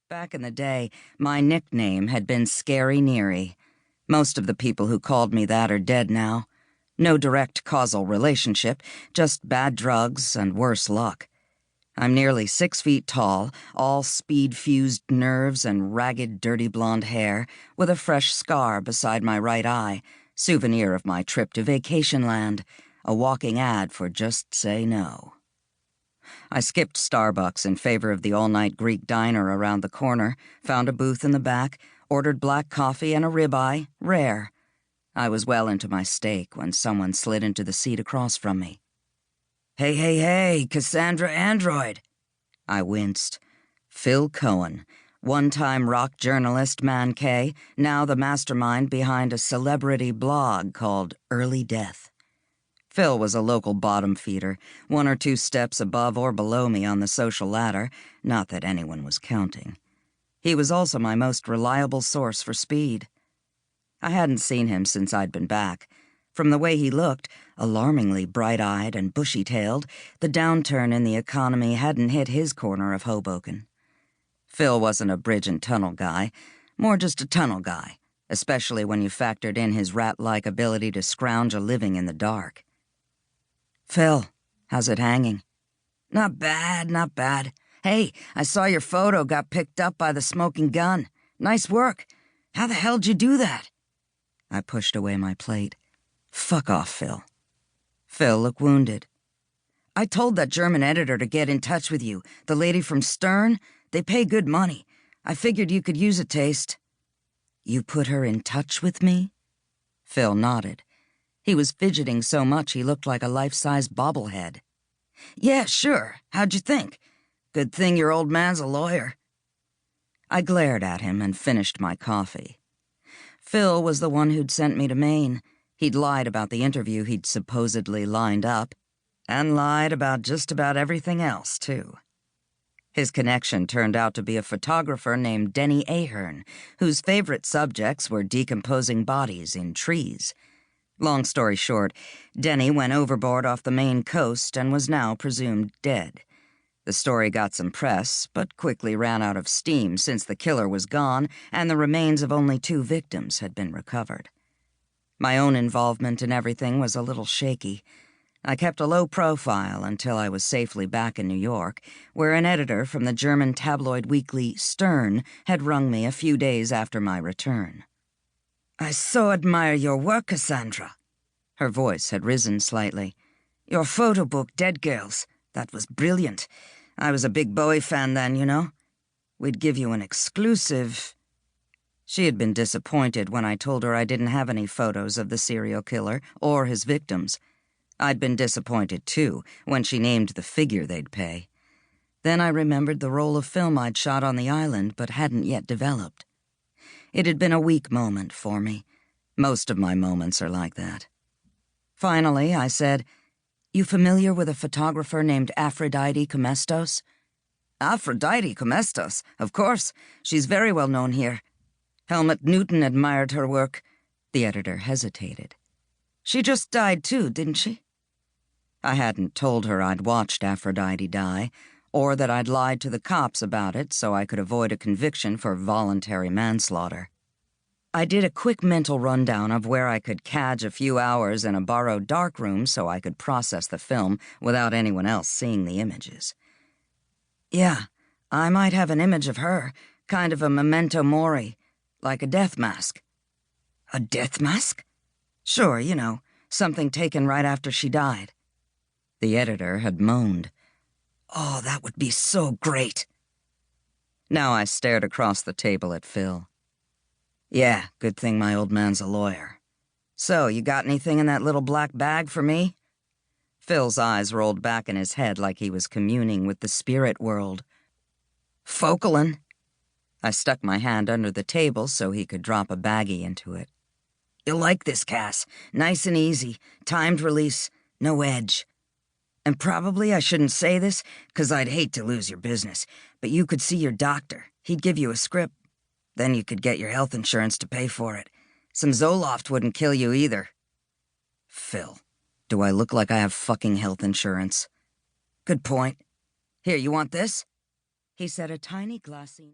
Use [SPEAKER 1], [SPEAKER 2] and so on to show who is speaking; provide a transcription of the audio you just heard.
[SPEAKER 1] Back in the day, my nickname had been Scary Neary. Most of the people who called me that are dead now. No direct causal relationship, just bad drugs and worse luck. I'm nearly 6 feet tall, all speed-fused nerves and ragged, dirty blonde hair, with a fresh scar beside my right eye, souvenir of my trip to vacation land, a walking ad for Just Say No. I skipped Starbucks in favor of the all-night Greek diner around the corner, found a booth in the back, ordered black coffee and a ribeye, rare. I was well into my steak when someone slid into the seat across from me. Hey, Cassandra Android. I winced. Phil Cohen, one-time rock journalist Man K, now the mastermind behind a celebrity blog called Early Death. Phil was a local bottom feeder, 1 or 2 steps above or below me on the social ladder, not that anyone was counting. He was also my most reliable source for speed. I hadn't seen him since I'd been back. From the way he looked, alarmingly bright-eyed and bushy-tailed, the downturn in the economy hadn't hit his corner of Hoboken. Phil wasn't a bridge and tunnel guy, more just a tunnel guy, especially when you factored in his rat-like ability to scrounge a living in the dark. Phil, how's it hanging? Not bad, not bad. Hey, I saw your photo got picked up by the smoking gun. Nice work. How the hell'd you do that? I pushed away my plate. Fuck off, Phil. Phil looked wounded. I told that German editor to get in touch with you, the lady from Stern. They pay good money. I figured you could use a taste. You put her in touch with me? Phil nodded. He was fidgeting so much he looked like a life-size bobblehead. Yeah, sure. How'd you think? Good thing your old man's a lawyer. I glared at him and finished my coffee. Phil was the one who'd sent me to Maine. He'd lied about the interview he'd supposedly lined up, and lied about just about everything else, too. His connection turned out to be a photographer named Denny Ahern, whose favorite subjects were decomposing bodies in trees. Long story short, Denny went overboard off the Maine coast and was now presumed dead. The story got some press, but quickly ran out of steam since the killer was gone and the remains of only 2 victims had been recovered. My own involvement in everything was a little shaky. I kept a low profile until I was safely back in New York, where an editor from the German tabloid weekly Stern had rung me a few days after my return. I so admire your work, Cassandra. Her voice had risen slightly. Your photo book, Dead Girls, that was brilliant. I was a big Bowie fan then, you know. We'd give you an exclusive. She had been disappointed when I told her I didn't have any photos of the serial killer or his victims. I'd been disappointed, too, when she named the figure they'd pay. Then I remembered the roll of film I'd shot on the island but hadn't yet developed. It had been a weak moment for me. Most of my moments are like that. Finally, I said, You familiar with a photographer named Aphrodite Comestos? Aphrodite Comestos, of course. She's very well known here. Helmut Newton admired her work. The editor hesitated. She just died too, didn't she? I hadn't told her I'd watched Aphrodite die, or that I'd lied to the cops about it so I could avoid a conviction for voluntary manslaughter. I did a quick mental rundown of where I could cadge a few hours in a borrowed darkroom so I could process the film without anyone else seeing the images. Yeah, I might have an image of her, kind of a memento mori, like a death mask. A death mask? Sure, you know, something taken right after she died. The editor had moaned. Oh, that would be so great. Now I stared across the table at Phil. Yeah, good thing my old man's a lawyer. So, you got anything in that little black bag for me? Phil's eyes rolled back in his head like he was communing with the spirit world. Focalin. I stuck my hand under the table so he could drop a baggie into it. You'll like this, Cass. Nice and easy. Timed release. No edge. And probably I shouldn't say this, 'cause I'd hate to lose your business, but you could see your doctor. He'd give you a script. Then you could get your health insurance to pay for it. Some Zoloft wouldn't kill you either. Phil, do I look like I have fucking health insurance? Good point. Here, you want this? He said a tiny glassy...